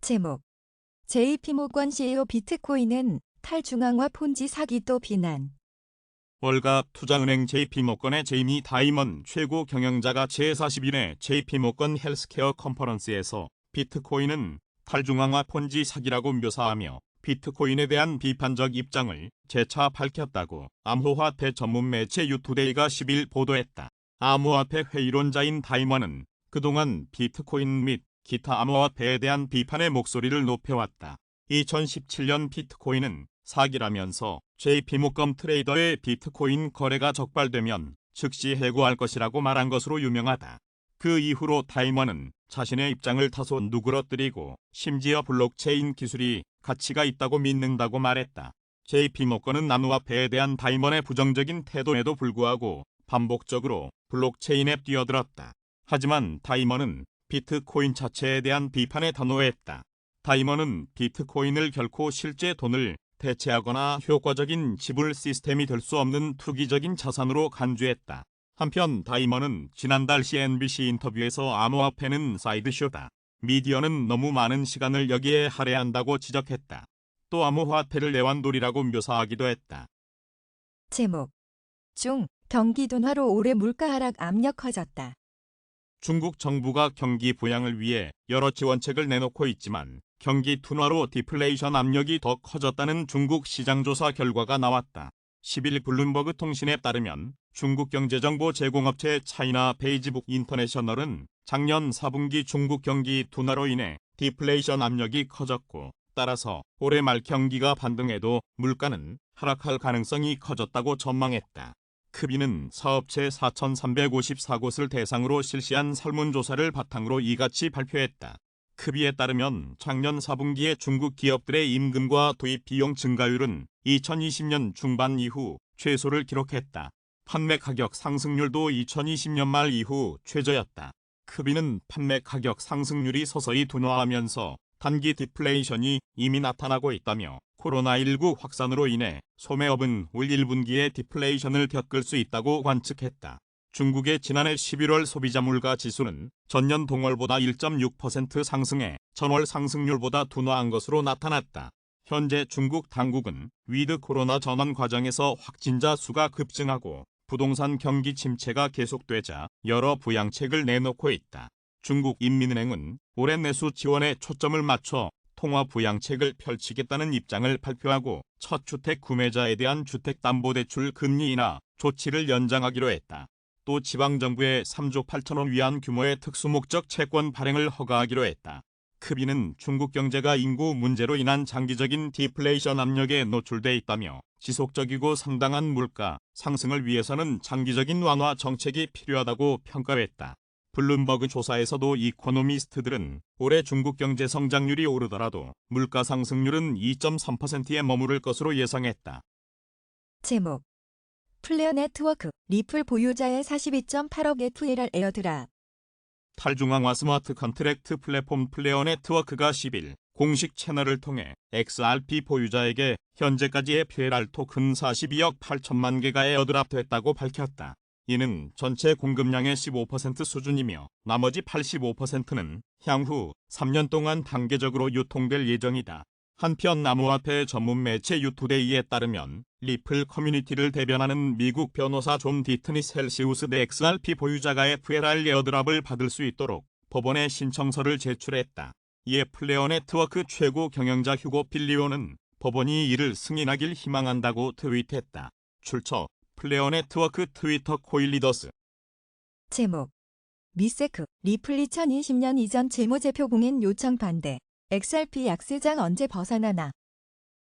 제목 JP모건 CEO 비트코인은 탈중앙화 폰지 사기 또 비난. 월가 투자은행 JP모건의 제이미 다이먼 최고 경영자가 제41회 JP모건 헬스케어 컨퍼런스에서 비트코인은 탈중앙화 폰지 사기라고 묘사하며 비트코인에 대한 비판적 입장을 재차 밝혔다고 암호화폐 전문 매체 유투데이가 10일 보도했다. 암호화폐 회의론자인 다이먼은 그동안 비트코인 및 기타 암호화폐에 대한 비판의 목소리를 높여왔다. 2017년 비트코인은 사기라면서 JP모건 트레이더의 비트코인 거래가 적발되면 즉시 해고할 것이라고 말한 것으로 유명하다. 그 이후로 다이먼은 자신의 입장을 다소 누그러뜨리고 심지어 블록체인 기술이 가치가 있다고 믿는다고 말했다. JP모건은 암호화폐에 대한 다이먼의 부정적인 태도에도 불구하고 반복적으로 블록체인에 뛰어들었다. 하지만 다이먼은 비트코인 자체에 대한 비판에 단호했다. 다이먼은 비트코인을 결코 실제 돈을 대체하거나 효과적인 지불 시스템이 될 수 없는 투기적인 자산으로 간주했다. 한편 다이먼은 지난달 CNBC 인터뷰에서 암호화폐는 사이드쇼다. 미디어는 너무 많은 시간을 여기에 할애한다고 지적했다. 또 암호화폐를 애완돌이라고 묘사하기도 했다. 제목 경기 둔화로 올해 물가 하락 압력 커졌다. 중국 정부가 경기 부양을 위해 여러 지원책을 내놓고 있지만 경기 둔화로 디플레이션 압력이 더 커졌다는 중국 시장조사 결과가 나왔다. 10일 블룸버그 통신에 따르면 중국 경제정보 제공업체 차이나 베이지북 인터내셔널은 작년 4분기 중국 경기 둔화로 인해 디플레이션 압력이 커졌고 따라서 올해 말 경기가 반등해도 물가는 하락할 가능성이 커졌다고 전망했다. 크비는 사업체 4,354곳을 대상으로 실시한 설문조사를 바탕으로 이같이 발표했다. 크비에 따르면 작년 4분기에 중국 기업들의 임금과 도입 비용 증가율은 2020년 중반 이후 최소를 기록했다. 판매 가격 상승률도 2020년 말 이후 최저였다. 크비는 판매 가격 상승률이 서서히 둔화하면서 단기 디플레이션이 이미 나타나고 있다며 코로나19 확산으로 인해 소매업은 올 1분기에 디플레이션을 겪을 수 있다고 관측했다. 중국의 지난해 11월 소비자 물가 지수는 전년 동월보다 1.6% 상승해 전월 상승률보다 둔화한 것으로 나타났다. 현재 중국 당국은 위드 코로나 전환 과정에서 확진자 수가 급증하고 부동산 경기 침체가 계속되자 여러 부양책을 내놓고 있다. 중국 인민은행은 올해 내수 지원에 초점을 맞춰 통화 부양책을 펼치겠다는 입장을 발표하고 첫 주택 구매자에 대한 주택담보대출 금리 인하 조치를 연장하기로 했다. 또 지방정부에 3조 8천억 위안 규모의 특수목적 채권 발행을 허가하기로 했다. 크비는 중국 경제가 인구 문제로 인한 장기적인 디플레이션 압력에 노출돼 있다며 지속적이고 상당한 물가 상승을 위해서는 장기적인 완화 정책이 필요하다고 평가했다. 블룸버그 조사에서도 이코노미스트들은 올해 중국 경제 성장률이 오르더라도 물가 상승률은 2.3%에 머무를 것으로 예상했다. 제목 플레어 네트워크 리플 보유자의 42.8억 FLR 에어드랍. 탈중앙화 스마트 컨트랙트 플랫폼 플레어 네트워크가 10일 공식 채널을 통해 XRP 보유자에게 현재까지의 PLR 토큰 42억 8천만 개가 에어드랍됐다고 밝혔다. 이는 전체 공급량의 15% 수준이며 나머지 85%는 향후 3년 동안 단계적으로 유통될 예정이다. 한편 암호화폐 전문 매체 유투데이에 따르면 리플 커뮤니티를 대변하는 미국 변호사 존 디트니 셀시우스 대 XRP 보유자가 FLR 에어드랍을 받을 수 있도록 법원에 신청서를 제출했다. 이에 플레어 네트워크 최고 경영자 휴고 빌리오는 법원이 이를 승인하길 희망한다고 트윗했다. 출처 플레어 네트워크 트위터 코일리더스. 제목 미세크 리플 2020년 이전 재무제표 공인 요청 반대. XRP 약세장 언제 벗어나나.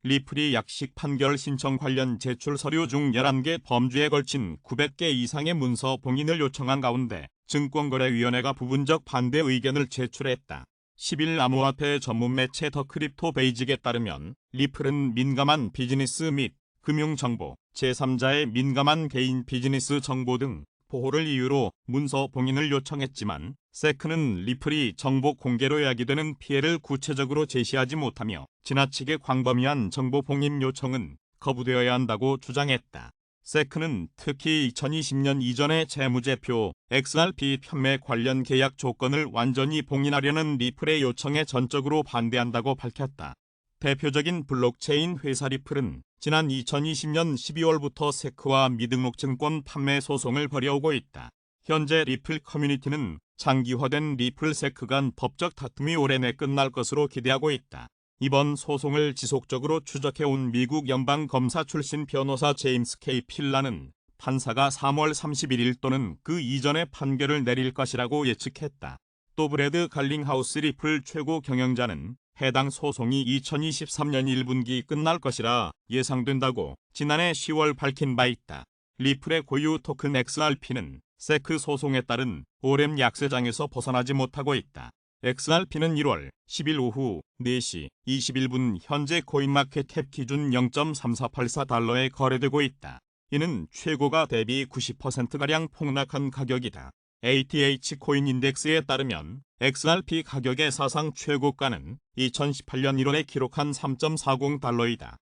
리플이 약식 판결 신청 관련 제출 서류 중 11개 범주에 걸친 900개 이상의 문서 봉인을 요청한 가운데 증권거래위원회가 부분적 반대 의견을 제출했다. 10일 암호화폐 전문 매체 더 크립토 베이직에 따르면 리플은 민감한 비즈니스 및 금융정보, 제3자의 민감한 개인 비즈니스 정보 등 보호를 이유로 문서 봉인을 요청했지만 세크는 리플이 정보 공개로 야기되는 피해를 구체적으로 제시하지 못하며 지나치게 광범위한 정보 봉인 요청은 거부되어야 한다고 주장했다. 세크는 특히 2020년 이전의 재무제표 XRP 판매 관련 계약 조건을 완전히 봉인하려는 리플의 요청에 전적으로 반대한다고 밝혔다. 대표적인 블록체인 회사 리플은 지난 2020년 12월부터 세크와 미등록 증권 판매 소송을 벌여오고 있다. 현재 리플 커뮤니티는 장기화된 리플 세크 간 법적 다툼이 올해 내 끝날 것으로 기대하고 있다. 이번 소송을 지속적으로 추적해온 미국 연방검사 출신 변호사 제임스 K. 필라는 판사가 3월 31일 또는 그 이전에 판결을 내릴 것이라고 예측했다. 또 브래드 갈링하우스 리플 최고 경영자는 해당 소송이 2023년 1분기 끝날 것이라 예상된다고 지난해 10월 밝힌 바 있다. 리플의 고유 토큰 XRP는 세크 소송에 따른 오렘 약세장에서 벗어나지 못하고 있다. XRP는 1월 10일 오후 4시 21분 현재 코인마켓캡 기준 0.3484달러에 거래되고 있다. 이는 최고가 대비 90%가량 폭락한 가격이다. ATH 코인 인덱스에 따르면 XRP 가격의 사상 최고가는 2018년 1월에 기록한 3.40달러이다.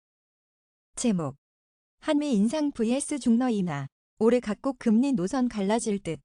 제목. 한미 인상 vs 중러 인하. 올해 각국 금리 노선 갈라질 듯.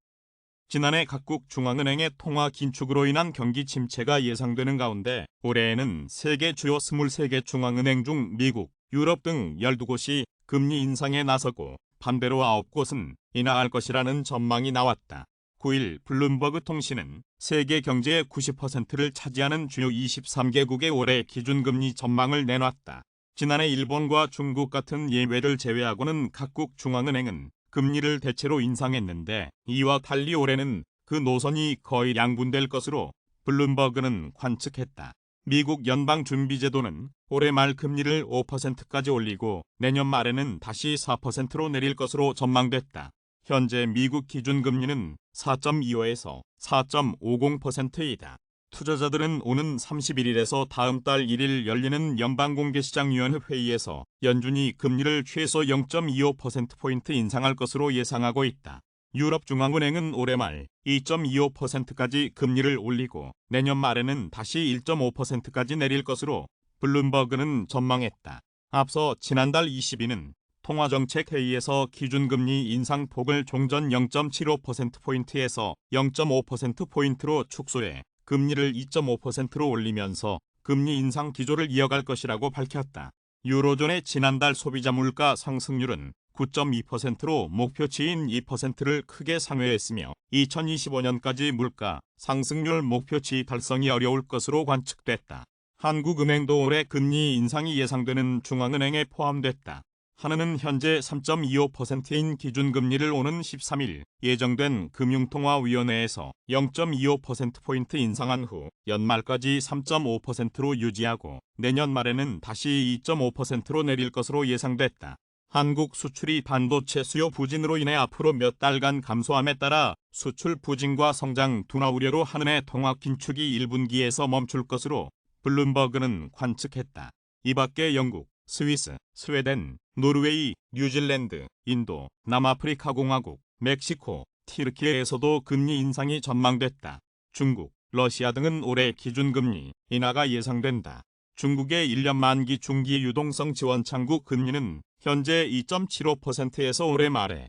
지난해 각국 중앙은행의 통화 긴축으로 인한 경기 침체가 예상되는 가운데 올해에는 세계 주요 23개 중앙은행 중 미국, 유럽 등 12곳이 금리 인상에 나서고 반대로 9곳은 인하할 것이라는 전망이 나왔다. 9일 블룸버그 통신은 세계 경제의 90%를 차지하는 주요 23개국의 올해 기준금리 전망을 내놨다. 지난해 일본과 중국 같은 예외를 제외하고는 각국 중앙은행은 금리를 대체로 인상했는데 이와 달리 올해는 그 노선이 거의 양분될 것으로 블룸버그는 관측했다. 미국 연방준비제도는 올해 말 금리를 5%까지 올리고 내년 말에는 다시 4%로 내릴 것으로 전망됐다. 현재 미국 기준금리는 4.25에서 4.50%이다. 투자자들은 오는 31일에서 다음 달 1일 열리는 연방공개시장위원회 회의에서 연준이 금리를 최소 0.25%포인트 인상할 것으로 예상하고 있다. 유럽중앙은행은 올해 말 2.25%까지 금리를 올리고 내년 말에는 다시 1.5%까지 내릴 것으로 블룸버그는 전망했다. 앞서 지난달 20일은 통화정책회의에서 기준금리 인상폭을 종전 0.75%포인트에서 0.5%포인트로 축소해 금리를 2.5%로 올리면서 금리 인상 기조를 이어갈 것이라고 밝혔다. 유로존의 지난달 소비자 물가 상승률은 9.2%로 목표치인 2%를 크게 상회했으며 2025년까지 물가 상승률 목표치 달성이 어려울 것으로 관측됐다. 한국은행도 올해 금리 인상이 예상되는 중앙은행에 포함됐다. 한은은 현재 3.25%인 기준금리를 오는 13일 예정된 금융통화위원회에서 0.25%포인트 인상한 후 연말까지 3.5%로 유지하고 내년 말에는 다시 2.5%로 내릴 것으로 예상됐다. 한국 수출이 반도체 수요 부진으로 인해 앞으로 몇 달간 감소함에 따라 수출 부진과 성장 둔화 우려로 한은의 통화 긴축이 1분기에서 멈출 것으로 블룸버그는 관측했다. 이 밖에 영국, 스위스, 스웨덴, 노르웨이, 뉴질랜드, 인도, 남아프리카 공화국, 멕시코, 티르키에서도 금리 인상이 전망됐다. 중국, 러시아 등은 올해 기준금리 인하가 예상된다. 중국의 1년 만기 중기 유동성 지원 창구 금리는 현재 2.75%에서 올해 말에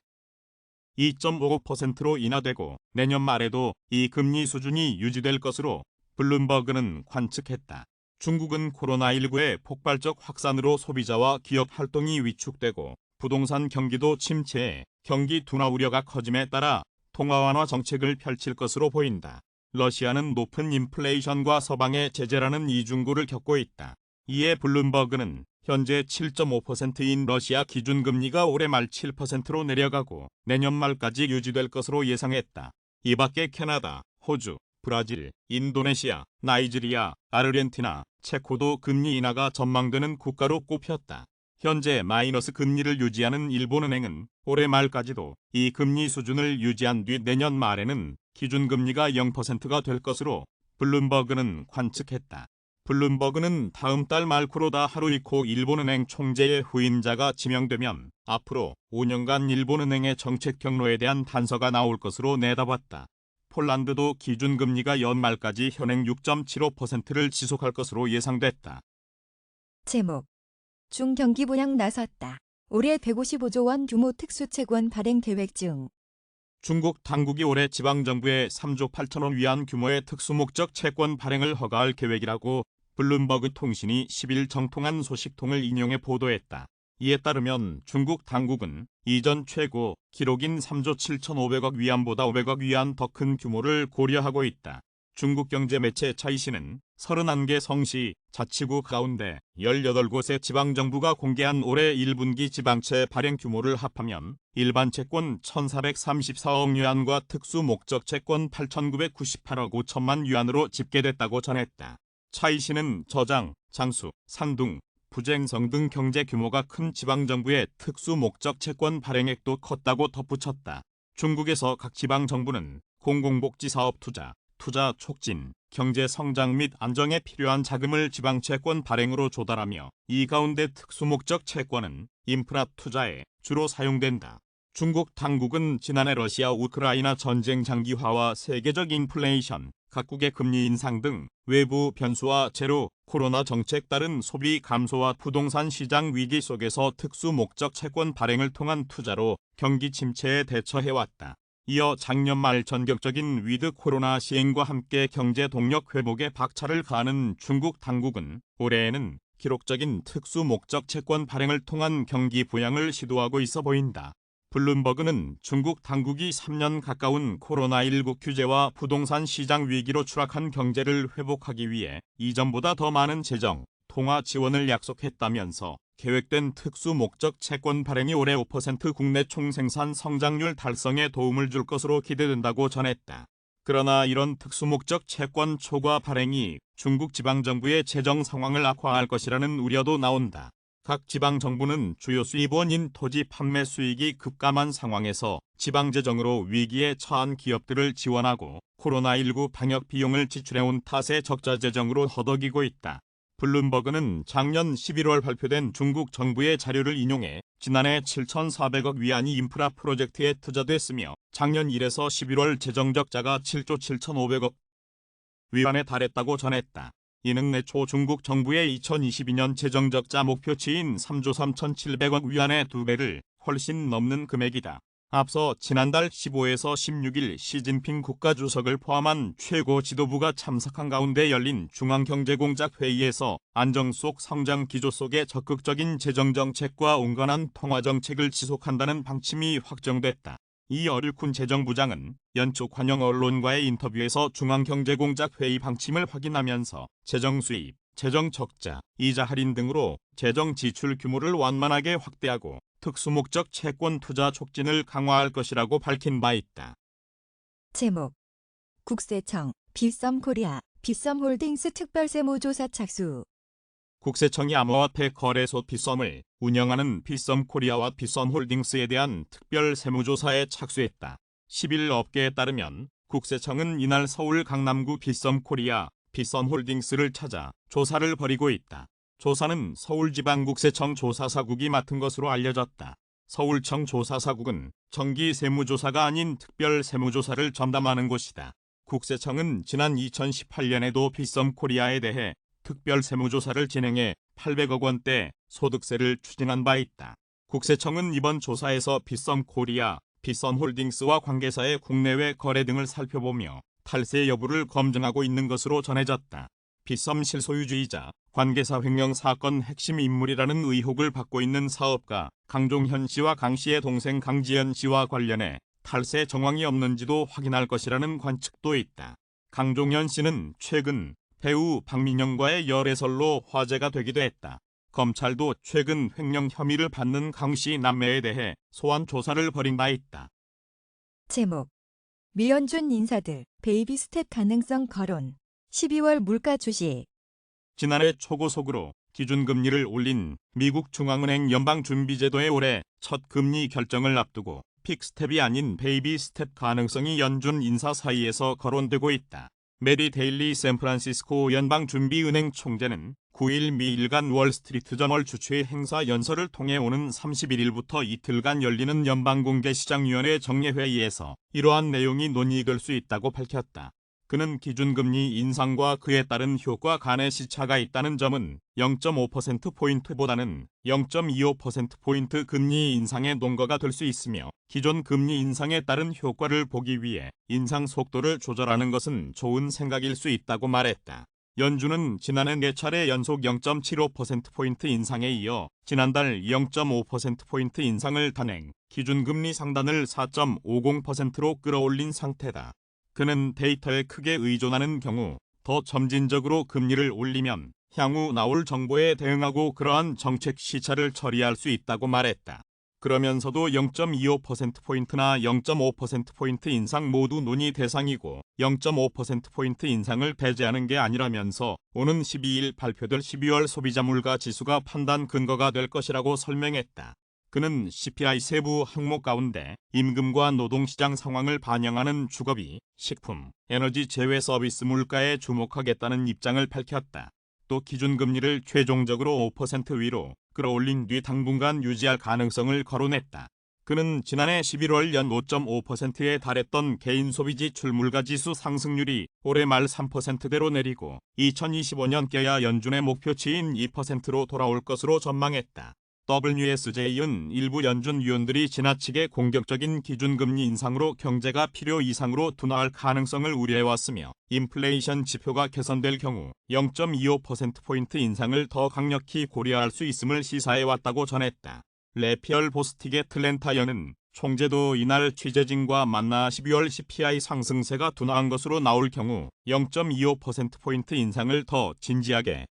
2.55%로 인하되고 내년 말에도 이 금리 수준이 유지될 것으로 블룸버그는 관측했다. 중국은 코로나19의 폭발적 확산으로 소비자와 기업 활동이 위축되고 부동산 경기도 침체에 경기 둔화 우려가 커짐에 따라 통화 완화 정책을 펼칠 것으로 보인다. 러시아는 높은 인플레이션과 서방의 제재라는 이중구를 겪고 있다. 이에 블룸버그는 현재 7.5%인 러시아 기준금리가 올해 말 7%로 내려가고 내년 말까지 유지될 것으로 예상했다. 이 밖에 캐나다, 호주, 브라질, 인도네시아, 나이지리아, 아르헨티나, 체코도 금리 인하가 전망되는 국가로 꼽혔다. 현재 마이너스 금리를 유지하는 일본은행은 올해 말까지도 이 금리 수준을 유지한 뒤 내년 말에는 기준금리가 0%가 될 것으로 블룸버그는 관측했다. 블룸버그는 다음 달 말 쿠로다 하루이코 일본은행 총재의 후임자가 지명되면 앞으로 5년간 일본은행의 정책 경로에 대한 단서가 나올 것으로 내다봤다. 폴란드도 기준금리가 연말까지 현행 6.75%를 지속할 것으로 예상됐다. 제목. 중경기 부양 나섰다. 올해 155조 원 규모 특수채권 발행 계획 중. 중국 당국이 올해 지방정부에 3조 8천억 위안 규모의 특수목적 채권 발행을 허가할 계획이라고 블룸버그 통신이 10일 정통한 소식통을 인용해 보도했다. 이에 따르면 중국 당국은 이전 최고 기록인 3조 7,500억 위안보다 500억 위안 더 큰 규모를 고려하고 있다. 중국 경제 매체 차이시는 31개 성시, 자치구 가운데 18곳의 지방정부가 공개한 올해 1분기 지방채 발행 규모를 합하면 일반 채권 1,434억 위안과 특수 목적 채권 8,998억 5천만 위안으로 집계됐다고 전했다. 차이시는 저장, 장수, 산둥, 부쟁성 등 경제 규모가 큰 지방정부의 특수 목적 채권 발행액도 컸다고 덧붙였다. 중국에서 각 지방정부는 공공복지사업 투자 촉진, 경제 성장 및 안정에 필요한 자금을 지방채권 발행으로 조달하며 이 가운데 특수목적 채권은 인프라 투자에 주로 사용된다. 중국 당국은 지난해 러시아 우크라이나 전쟁 장기화와 세계적 인플레이션, 각국의 금리 인상 등 외부 변수와 제로 코로나 정책 따른 소비 감소와 부동산 시장 위기 속에서 특수목적 채권 발행을 통한 투자로 경기 침체에 대처해왔다. 이어 작년 말 전격적인 위드 코로나 시행과 함께 경제 동력 회복에 박차를 가하는 중국 당국은 올해에는 기록적인 특수 목적 채권 발행을 통한 경기 부양을 시도하고 있어 보인다. 블룸버그는 중국 당국이 3년 가까운 코로나19 규제와 부동산 시장 위기로 추락한 경제를 회복하기 위해 이전보다 더 많은 재정, 통화 지원을 약속했다면서 계획된 특수 목적 채권 발행이 올해 5% 국내 총생산 성장률 달성에 도움을 줄 것으로 기대된다고 전했다. 그러나 이런 특수 목적 채권 초과 발행이 중국 지방정부의 재정 상황을 악화할 것이라는 우려도 나온다. 각 지방정부는 주요 수입원인 토지 판매 수익이 급감한 상황에서 지방재정으로 위기에 처한 기업들을 지원하고 코로나19 방역 비용을 지출해온 탓에 적자 재정으로 허덕이고 있다. 블룸버그는 작년 11월 발표된 중국 정부의 자료를 인용해 지난해 7,400억 위안이 인프라 프로젝트에 투자됐으며 작년 1에서 11월 재정적자가 7조 7,500억 위안에 달했다고 전했다. 이는 내초 중국 정부의 2022년 재정적자 목표치인 3조 3,700억 위안의 2배를 훨씬 넘는 금액이다. 앞서 지난달 15에서 16일 시진핑 국가주석을 포함한 최고 지도부가 참석한 가운데 열린 중앙경제공작회의에서 안정 속 성장 기조 속에 적극적인 재정정책과 온건한 통화정책을 지속한다는 방침이 확정됐다. 이 어류쿤 재정부장은 연초 관영 언론과의 인터뷰에서 중앙경제공작회의 방침을 확인하면서 재정수입, 재정적자, 이자 할인 등으로 재정지출 규모를 완만하게 확대하고 특수목적 채권 투자 촉진을 강화할 것이라고 밝힌 바 있다. 제목 국세청, 빗썸코리아, 빗썸홀딩스 특별세무조사 착수. 국세청이 암호화폐 거래소 빗썸을 운영하는 빗썸코리아와 빗썸홀딩스에 대한 특별 세무조사에 착수했다. 10일 업계에 따르면 국세청은 이날 서울 강남구 빗썸코리아, 빗썸홀딩스를 찾아 조사를 벌이고 있다. 조사는 서울지방국세청 조사사국이 맡은 것으로 알려졌다. 서울청 조사사국은 정기 세무조사가 아닌 특별 세무조사를 전담하는 곳이다. 국세청은 지난 2018년에도 빗썸코리아에 대해 특별 세무조사를 진행해 800억 원대 소득세를 추징한 바 있다. 국세청은 이번 조사에서 빗썸코리아, 빗썸홀딩스와 관계사의 국내외 거래 등을 살펴보며 탈세 여부를 검증하고 있는 것으로 전해졌다. 빗썸 실소유주이자 관계사 횡령 사건 핵심 인물이라는 의혹을 받고 있는 사업가 강종현 씨와 강 씨의 동생 강지연 씨와 관련해 탈세 정황이 없는지도 확인할 것이라는 관측도 있다. 강종현 씨는 최근 배우 박민영과의 열애설로 화제가 되기도 했다. 검찰도 최근 횡령 혐의를 받는 강 씨 남매에 대해 소환 조사를 벌인 바 있다. 제목 류현준 인사들 베이비 스텝 가능성 거론. 12월 물가 주식. 지난해 초고속으로 기준금리를 올린 미국 중앙은행 연방준비제도의 올해 첫 금리 결정을 앞두고 픽스텝이 아닌 베이비 스텝 가능성이 연준 인사 사이에서 거론되고 있다. 메리 데일리 샌프란시스코 연방준비은행 총재는 9일 미일간 월스트리트저널 주최 행사 연설을 통해 오는 31일부터 이틀간 열리는 연방공개시장위원회 정례회의에서 이러한 내용이 논의될 수 있다고 밝혔다. 그는 기준금리 인상과 그에 따른 효과 간의 시차가 있다는 점은 0.5%포인트보다는 0.25%포인트 금리 인상의 논거가 될 수 있으며 기존 금리 인상에 따른 효과를 보기 위해 인상 속도를 조절하는 것은 좋은 생각일 수 있다고 말했다. 연준은 지난해 4차례 연속 0.75%포인트 인상에 이어 지난달 0.5%포인트 인상을 단행, 기준금리 상단을 4.50%로 끌어올린 상태다. 그는 데이터에 크게 의존하는 경우 더 점진적으로 금리를 올리면 향후 나올 정보에 대응하고 그러한 정책 시차를 처리할 수 있다고 말했다. 그러면서도 0.25%포인트나 0.5%포인트 인상 모두 논의 대상이고 0.5%포인트 인상을 배제하는 게 아니라면서 오는 12일 발표될 12월 소비자 물가 지수가 판단 근거가 될 것이라고 설명했다. 그는 CPI 세부 항목 가운데 임금과 노동시장 상황을 반영하는 주거비, 식품, 에너지 제외 서비스 물가에 주목하겠다는 입장을 밝혔다. 또 기준금리를 최종적으로 5% 위로 끌어올린 뒤 당분간 유지할 가능성을 거론했다. 그는 지난해 11월 연 5.5%에 달했던 개인소비지출 물가지수 상승률이 올해 말 3%대로 내리고 2025년께야 연준의 목표치인 2%로 돌아올 것으로 전망했다. WSJ는 일부 연준 위원들이 지나치게 공격적인 기준금리 인상으로 경제가 필요 이상으로 둔화할 가능성을 우려해왔으며 인플레이션 지표가 개선될 경우 0.25%포인트 인상을 더 강력히 고려할 수 있음을 시사해왔다고 전했다. 레피얼 보스틱의 틀렌타 연은 총재도 이날 취재진과 만나 12월 CPI 상승세가 둔화한 것으로 나올 경우 0.25%포인트 인상을 더 진지하게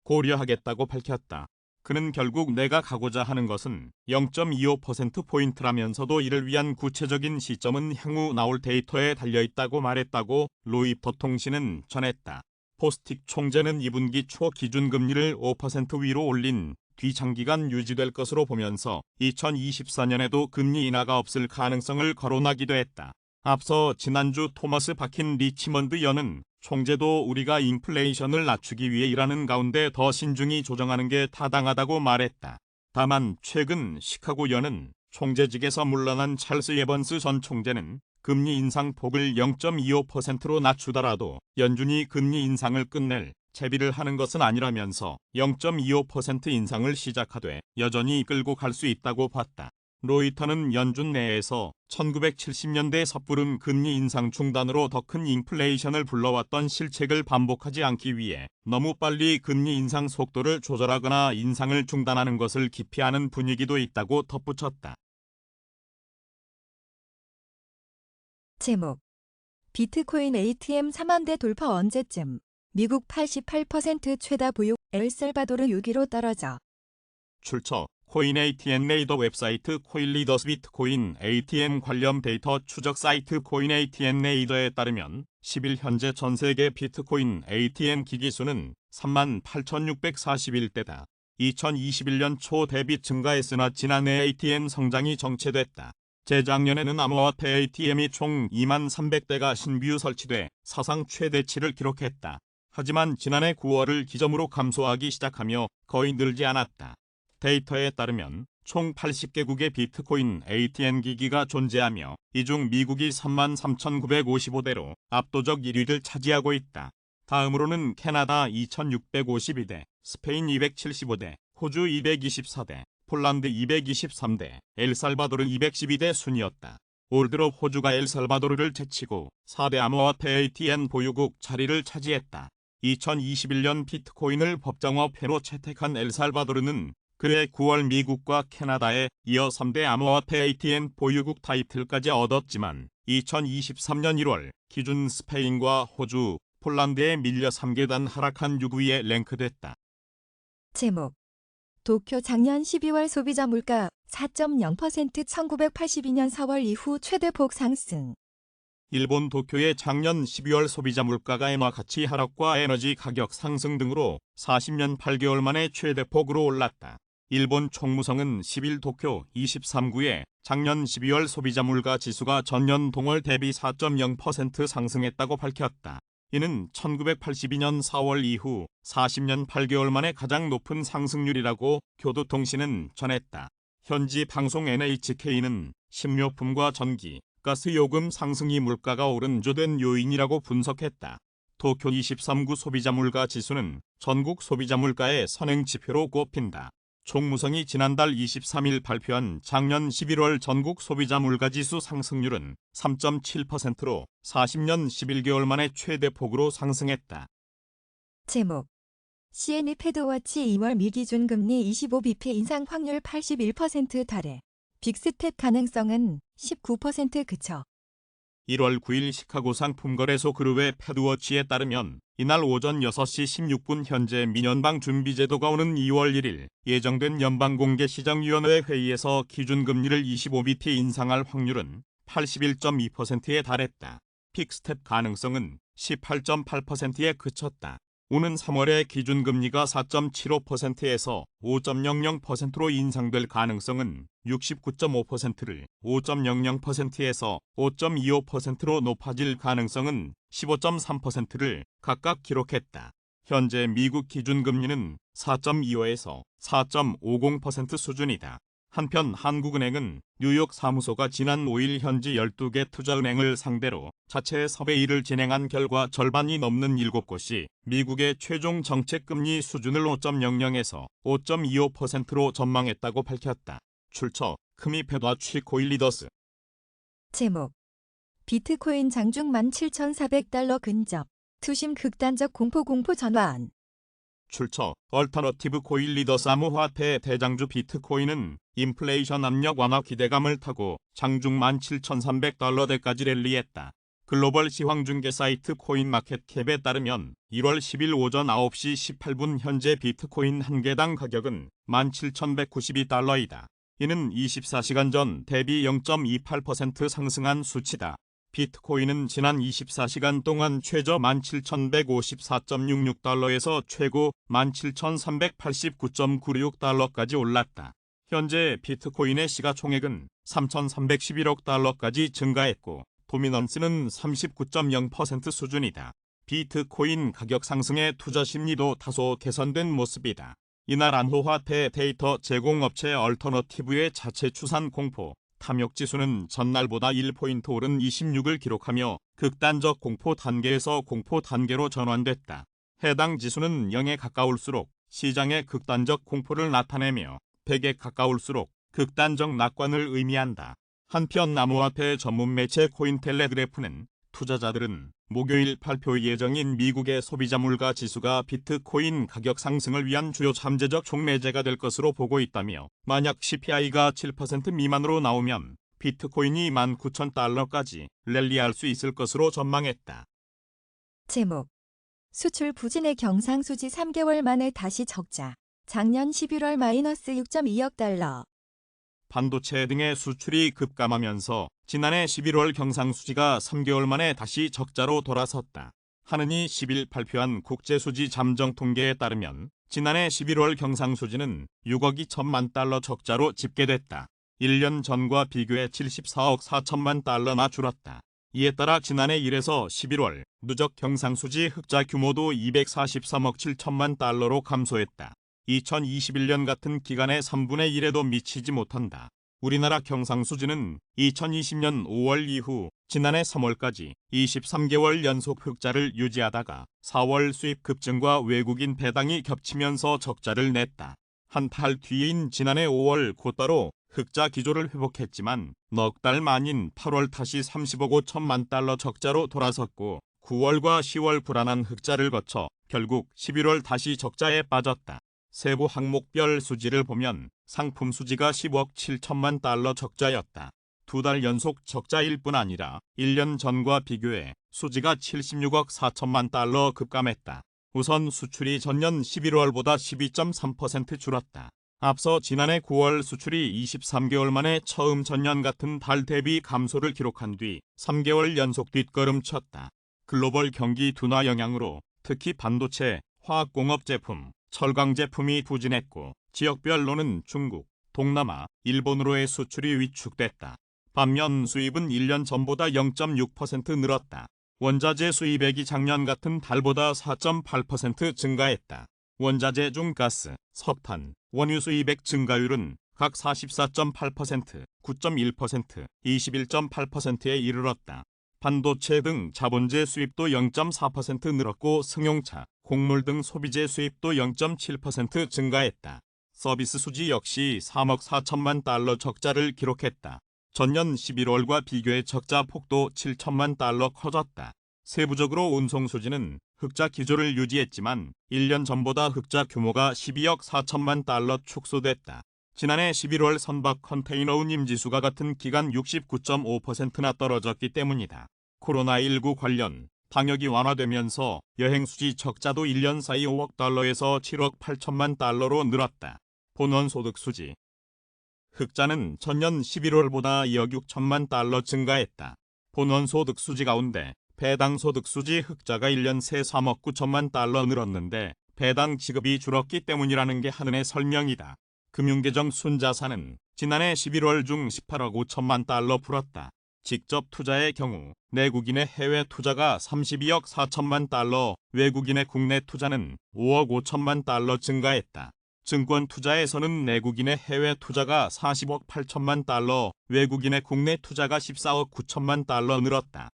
고려하겠다고 밝혔다. 그는 결국 내가 가고자 하는 것은 0.25%포인트라면서도 이를 위한 구체적인 시점은 향후 나올 데이터에 달려있다고 말했다고 로이터 통신은 전했다. 포스틱 총재는 2분기 초 기준금리를 5% 위로 올린 뒤 장기간 유지될 것으로 보면서 2024년에도 금리 인하가 없을 가능성을 거론하기도 했다. 앞서 지난주 토마스 바킨 리치먼드 연은 총재도 우리가 인플레이션을 낮추기 위해 일하는 가운데 더 신중히 조정하는 게 타당하다고 말했다. 다만 최근 시카고 연은 총재직에서 물러난 찰스 에번스 전 총재는 금리 인상 폭을 0.25%로 낮추더라도 연준이 금리 인상을 끝낼 채비를 하는 것은 아니라면서 0.25% 인상을 시작하되 여전히 끌고 갈 수 있다고 봤다. 로이터는 연준 내에서 1970년대 섣부른 금리 인상 중단으로 더 큰 인플레이션을 불러왔던 실책을 반복하지 않기 위해 너무 빨리 금리 인상 속도를 조절하거나 인상을 중단하는 것을 기피하는 분위기도 있다고 덧붙였다. 제목 비트코인 ATM 4만 대 돌파 언제쯤? 미국 88% 최다 보유 엘살바도르 6위로 떨어져. 출처 코인 ATM 레이더 웹사이트 코인리더스 비트코인 ATM 관련 데이터 추적 사이트 코인 ATM 레이더에 따르면 10일 현재 전 세계 비트코인 ATM 기기 수는 38,641대다. 2021년 초 대비 증가했으나 지난해 ATM 성장이 정체됐다. 재작년에는 암호화폐 ATM이 총 23,300대가 신규 설치돼 사상 최대치를 기록했다. 하지만 지난해 9월을 기점으로 감소하기 시작하며 거의 늘지 않았다. 데이터에 따르면 총 80개국의 비트코인 ATM 기기가 존재하며 이 중 미국이 33,955대로 압도적 1위를 차지하고 있다. 다음으로는 캐나다 2,652대, 스페인 275대, 호주 224대, 폴란드 223대, 엘살바도르 212대 순이었다. 올 들어 호주가 엘살바도르를 제치고 4대 암호화폐 ATM 보유국 자리를 차지했다. 2021년 비트코인을 법정화폐로 채택한 엘살바도르는 그해 9월 미국과 캐나다에 이어 3대 암호화폐 ATM 보유국 타이틀까지 얻었지만 2023년 1월 기준 스페인과 호주, 폴란드에 밀려 3계단 하락한 6위에 랭크됐다. 제목 도쿄 작년 12월 소비자 물가 4.0% 1982년 4월 이후 최대폭 상승. 일본 도쿄의 작년 12월 소비자 물가가 엔화 가치 하락과 에너지 가격 상승 등으로 40년 8개월 만에 최대폭으로 올랐다. 일본 총무성은 10일 도쿄 23구에 작년 12월 소비자 물가 지수가 전년 동월 대비 4.0% 상승했다고 밝혔다. 이는 1982년 4월 이후 40년 8개월 만에 가장 높은 상승률이라고 교도통신은 전했다. 현지 방송 NHK는 식료품과 전기, 가스 요금 상승이 물가가 오른 주된 요인이라고 분석했다. 도쿄 23구 소비자 물가 지수는 전국 소비자 물가의 선행 지표로 꼽힌다. 총무성이 지난달 23일 발표한 작년 11월 전국 소비자 물가 지수 상승률은 3.7%로 40년 11개월 만에 최대폭으로 상승했다. 제목 CNE 패드워치 2월 미기준 금리 25bp 인상 확률 81% 달해. 빅스텝 가능성은 19% 그쳐. 1월 9일 시카고 상품거래소 그룹의 패드워치에 따르면 이날 오전 6시 16분 현재 민연방 준비제도가 오는 2월 1일 예정된 연방공개시장위원회 회의에서 기준금리를 25bp 인상할 확률은 81.2%에 달했다. 빅스텝 가능성은 18.8%에 그쳤다. 오는 3월에 기준금리가 4.75%에서 5.00%로 인상될 가능성은 69.5%를 5.00%에서 5.25%로 높아질 가능성은 15.3%를 각각 기록했다. 현재 미국 기준금리는 4.25에서 4.50% 수준이다. 한편 한국은행은 뉴욕 사무소가 지난 5일 현지 12개 투자은행을 상대로 자체 섭외일을 진행한 결과 절반이 넘는 7곳이 미국의 최종 정책금리 수준을 5.00에서 5.25%로 전망했다고 밝혔다. 출처 크미 패드워치 코일리더스. 제목 비트코인 장중 17,400달러 근접. 투심 극단적 공포 전환. 출처 얼터너티브 코일리더스. 암호화폐 대장주 비트코인은 인플레이션 압력 완화 기대감을 타고 장중 17,300달러대까지 랠리했다. 글로벌 시황중개 사이트 코인마켓캡에 따르면 1월 10일 오전 9시 18분 현재 비트코인 한 개당 가격은 17,192달러이다. 이는 24시간 전 대비 0.28% 상승한 수치다. 비트코인은 지난 24시간 동안 최저 17,154.66달러에서 최고 17,389.96달러까지 올랐다. 현재 비트코인의 시가총액은 3,311억 달러까지 증가했고 도미넌스는 39.0% 수준이다. 비트코인 가격 상승의 투자 심리도 다소 개선된 모습이다. 이날 암호화폐 데이터 제공업체 얼터너티브의 자체 추산 공포 탐욕지수는 전날보다 1포인트 오른 26을 기록하며 극단적 공포 단계에서 공포 단계로 전환됐다. 해당 지수는 0에 가까울수록 시장의 극단적 공포를 나타내며 100에 가까울수록 극단적 낙관을 의미한다. 한편 암호화폐 전문 매체 코인텔레그래프는 투자자들은 목요일 발표 예정인 미국의 소비자 물가 지수가 비트코인 가격 상승을 위한 주요 잠재적 촉매제가 될 것으로 보고 있다며 만약 CPI가 7% 미만으로 나오면 비트코인이 19,000달러까지 랠리할 수 있을 것으로 전망했다. 제목 수출 부진의 경상수지 3개월 만에 다시 적자. 작년 11월 마이너스 6.2억 달러. 반도체 등의 수출이 급감하면서 지난해 11월 경상수지가 3개월 만에 다시 적자로 돌아섰다. 한은이 10일 발표한 국제수지 잠정 통계에 따르면 지난해 11월 경상수지는 6억 2천만 달러 적자로 집계됐다. 1년 전과 비교해 74억 4천만 달러나 줄었다. 이에 따라 지난해 1에서 11월 누적 경상수지 흑자 규모도 243억 7천만 달러로 감소했다. 2021년 같은 기간의 3분의 1에도 미치지 못한다. 우리나라 경상수지는 2020년 5월 이후 지난해 3월까지 23개월 연속 흑자를 유지하다가 4월 수입 급증과 외국인 배당이 겹치면서 적자를 냈다. 한 달 뒤인 지난해 5월 곧바로 흑자 기조를 회복했지만 넉 달 만인 8월 다시 30억 5천만 달러 적자로 돌아섰고 9월과 10월 불안한 흑자를 거쳐 결국 11월 다시 적자에 빠졌다. 세부 항목별 수지를 보면 상품 수지가 10억 7천만 달러 적자였다. 2달 연속 적자일 뿐 아니라 1년 전과 비교해 수지가 76억 4천만 달러 급감했다. 우선 수출이 전년 11월보다 12.3% 줄었다. 앞서 지난해 9월 수출이 23개월 만에 처음 전년 같은 달 대비 감소를 기록한 뒤 3개월 연속 뒷걸음쳤다. 글로벌 경기 둔화 영향으로 특히 반도체, 화학공업 제품, 철강 제품이 부진했고 지역별로는 중국, 동남아, 일본으로의 수출이 위축됐다. 반면 수입은 1년 전보다 0.6% 늘었다. 원자재 수입액이 작년 같은 달보다 4.8% 증가했다. 원자재 중 가스, 석탄, 원유 수입액 증가율은 각 44.8%, 9.1%, 21.8%에 이르렀다. 반도체 등 자본재 수입도 0.4% 늘었고 승용차, 곡물 등 소비재 수입도 0.7% 증가했다. 서비스 수지 역시 3억 4천만 달러 적자를 기록했다. 전년 11월과 비교해 적자 폭도 7천만 달러 커졌다. 세부적으로 운송 수지는 흑자 기조를 유지했지만 1년 전보다 흑자 규모가 12억 4천만 달러 축소됐다. 지난해 11월 선박 컨테이너 운임 지수가 같은 기간 69.5%나 떨어졌기 때문이다. 코로나19 관련 방역이 완화되면서 여행수지 적자도 1년 사이 5억 달러에서 7억 8천만 달러로 늘었다. 본원소득 수지 흑자는 전년 11월보다 2억 6천만 달러 증가했다. 본원소득 수지 가운데 배당소득 수지 흑자가 1년 새 3억 9천만 달러 늘었는데 배당 지급이 줄었기 때문이라는 게 한은의 설명이다. 금융계정 순자산은 지난해 11월 중 18억 5천만 달러 불었다. 직접 투자의 경우 내국인의 해외 투자가 32억 4천만 달러, 외국인의 국내 투자는 5억 5천만 달러 증가했다. 증권 투자에서는 내국인의 해외 투자가 40억 8천만 달러, 외국인의 국내 투자가 14억 9천만 달러 늘었다.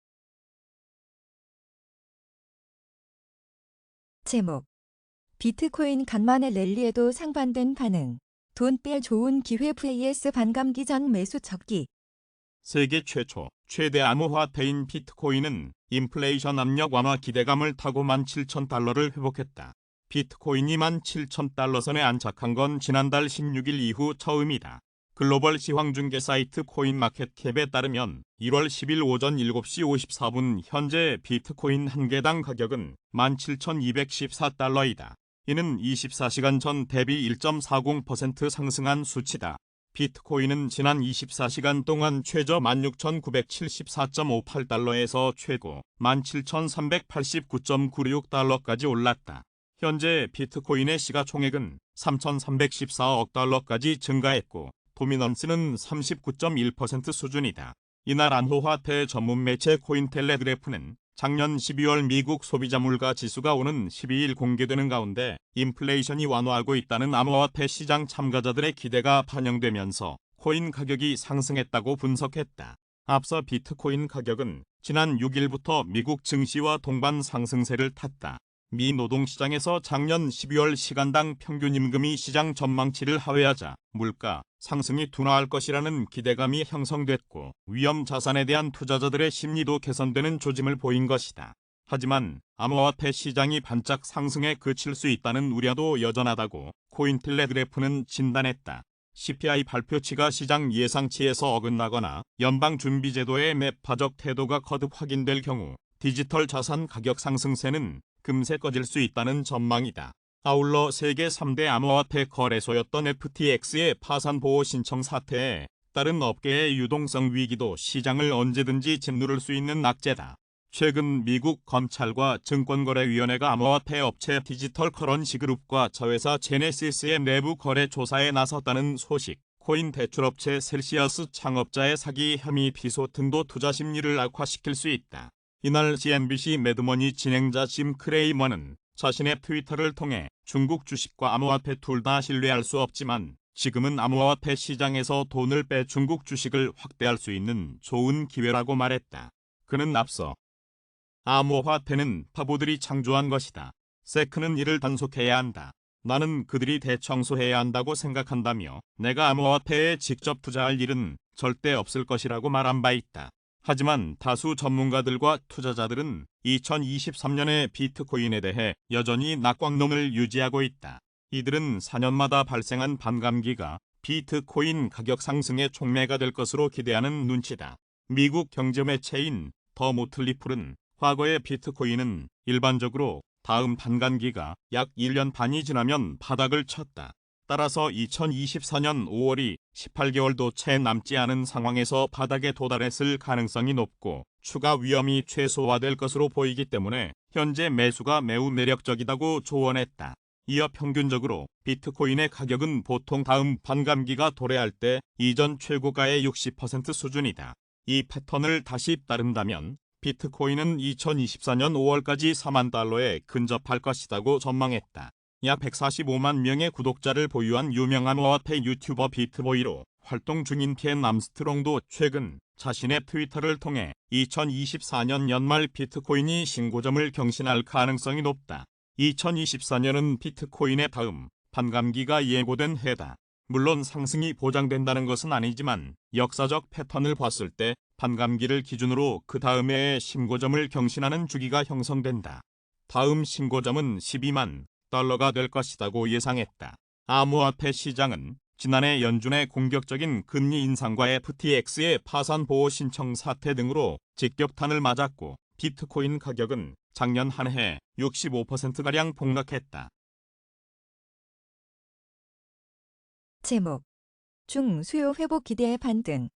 제목 비트코인 간만에 랠리에도 상반된 반응. 돈 뺄 좋은 기회 vs 반감기 전 매수 적기. 세계 최초, 최대 암호화폐인 비트코인은 인플레이션 압력 완화 기대감을 타고 17,000달러를 회복했다. 비트코인이 17,000달러 선에 안착한 건 지난달 16일 이후 처음이다. 글로벌 시황중개 사이트 코인마켓캡에 따르면 1월 10일 오전 7시 54분 현재 비트코인 한 개당 가격은 17,214달러이다. 이는 24시간 전 대비 1.40% 상승한 수치다. 비트코인은 지난 24시간 동안 최저 16,974.58달러에서 최고 17,389.96달러까지 올랐다. 현재 비트코인의 시가총액은 3,314억 달러까지 증가했고 도미넌스는 39.1% 수준이다. 이날 암호화폐 전문 매체 코인텔레그래프는 작년 12월 미국 소비자 물가 지수가 오는 12일 공개되는 가운데 인플레이션이 완화하고 있다는 암호화폐 시장 참가자들의 기대가 반영되면서 코인 가격이 상승했다고 분석했다. 앞서 비트코인 가격은 지난 6일부터 미국 증시와 동반 상승세를 탔다. 미 노동시장에서 작년 12월 시간당 평균 임금이 시장 전망치를 하회하자 물가 상승이 둔화할 것이라는 기대감이 형성됐고 위험 자산에 대한 투자자들의 심리도 개선되는 조짐을 보인 것이다. 하지만 암호화폐 시장이 반짝 상승에 그칠 수 있다는 우려도 여전하다고 코인텔레그래프는 진단했다. CPI 발표치가 시장 예상치에서 어긋나거나 연방준비제도의 매파적 태도가 거듭 확인될 경우 디지털 자산 가격 상승세는 금세 꺼질 수 있다는 전망이다. 아울러 세계 3대 암호화폐 거래소였던 FTX의 파산 보호 신청 사태에 따른 업계의 유동성 위기도 시장을 언제든지 짓누를 수 있는 악재다. 최근 미국 검찰과 증권거래위원회가 암호화폐 업체 디지털 커런시 그룹과 자회사 제네시스의 내부 거래 조사에 나섰다는 소식, 코인 대출업체 셀시어스 창업자의 사기 혐의 피소 등도 투자 심리를 악화시킬 수 있다. 이날 CNBC 매드머니 진행자 짐 크레이머는 자신의 트위터를 통해 중국 주식과 암호화폐 둘 다 신뢰할 수 없지만 지금은 암호화폐 시장에서 돈을 빼 중국 주식을 확대할 수 있는 좋은 기회라고 말했다. 그는 앞서 암호화폐는 바보들이 창조한 것이다. 세크는 이를 단속해야 한다. 나는 그들이 대청소해야 한다고 생각한다며 내가 암호화폐에 직접 투자할 일은 절대 없을 것이라고 말한 바 있다. 하지만 다수 전문가들과 투자자들은 2023년의 비트코인에 대해 여전히 낙광론을 유지하고 있다. 이들은 4년마다 발생한 반감기가 비트코인 가격 상승의 촉매가 될 것으로 기대하는 눈치다. 미국 경제매체인 더 모틀리풀은 과거의 비트코인은 일반적으로 다음 반감기가 약 1년 반이 지나면 바닥을 쳤다. 따라서 2024년 5월이 18개월도 채 남지 않은 상황에서 바닥에 도달했을 가능성이 높고 추가 위험이 최소화될 것으로 보이기 때문에 현재 매수가 매우 매력적이다고 조언했다. 이어 평균적으로 비트코인의 가격은 보통 다음 반감기가 도래할 때 이전 최고가의 60% 수준이다. 이 패턴을 다시 따른다면 비트코인은 2024년 5월까지 4만 달러에 근접할 것이라고 전망했다. 약 145만 명의 구독자를 보유한 유명한 어화폐 유튜버 비트보이로 활동 중인 켄 암스트롱도 최근 자신의 트위터를 통해 2024년 연말 비트코인이 신고점을 경신할 가능성이 높다. 2024년은 비트코인의 다음 반감기가 예고된 해다. 물론 상승이 보장된다는 것은 아니지만 역사적 패턴을 봤을 때 반감기를 기준으로 그 다음 해에 신고점을 경신하는 주기가 형성된다. 다음 신고점은 12만 달러가 될 것이라고 예상했다. 암호화폐 시장은 지난해 연준의 공격적인 금리 인상과 FTX의 파산 보호 신청 사태 등으로 직격탄을 맞았고 비트코인 가격은 작년 한 해 65%가량 폭락했다. 제목. 중 수요 회복 기대의 반등.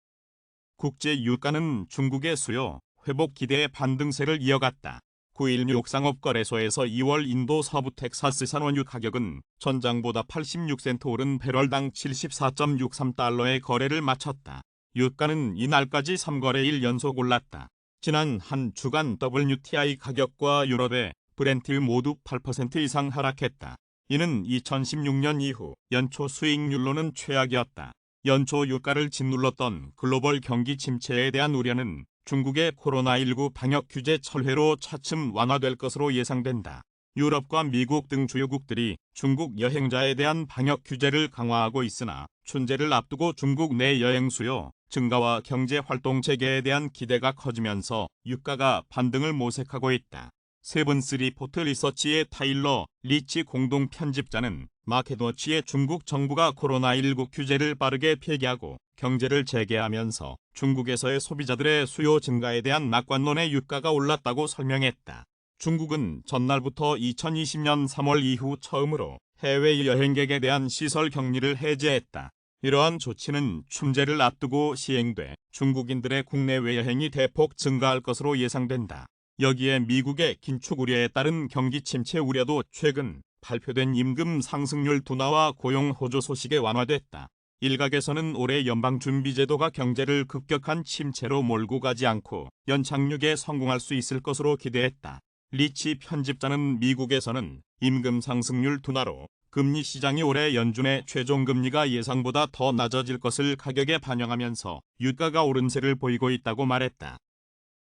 국제 유가는 중국의 수요 회복 기대의 반등세를 이어갔다. 9일 뉴욕 상업거래소에서 2월 인도 서부 텍사스 산원유 가격은 전장보다 86센트 오른 배럴당 74.63달러의 거래를 마쳤다. 유가는 이날까지 3거래일 연속 올랐다. 지난 한 주간 WTI 가격과 유럽의 브렌트유 모두 8% 이상 하락했다. 이는 2016년 이후 연초 수익률로는 최악이었다. 연초 유가를 짓눌렀던 글로벌 경기 침체에 대한 우려는 중국의 코로나19 방역 규제 철회로 차츰 완화될 것으로 예상된다. 유럽과 미국 등 주요국들이 중국 여행자에 대한 방역 규제를 강화하고 있으나 춘제를 앞두고 중국 내 여행 수요 증가와 경제 활동 재개에 대한 기대가 커지면서 유가가 반등을 모색하고 있다. 세븐스 리포트 리서치의 타일러 리치 공동 편집자는 마켓워치의 중국 정부가 코로나19 규제를 빠르게 폐기하고 경제를 재개하면서 중국에서의 소비자들의 수요 증가에 대한 낙관론에 유가가 올랐다고 설명했다. 중국은 전날부터 2020년 3월 이후 처음으로 해외 여행객에 대한 시설 격리를 해제했다. 이러한 조치는 춘제를 앞두고 시행돼 중국인들의 국내외 여행이 대폭 증가할 것으로 예상된다. 여기에 미국의 긴축 우려에 따른 경기 침체 우려도 최근 발표된 임금 상승률 둔화와 고용 호조 소식에 완화됐다. 일각에서는 올해 연방준비제도가 경제를 급격한 침체로 몰고 가지 않고 연착륙에 성공할 수 있을 것으로 기대했다. 리치 편집자는 미국에서는 임금 상승률 둔화로 금리 시장이 올해 연준의 최종 금리가 예상보다 더 낮아질 것을 가격에 반영하면서 유가가 오른세를 보이고 있다고 말했다.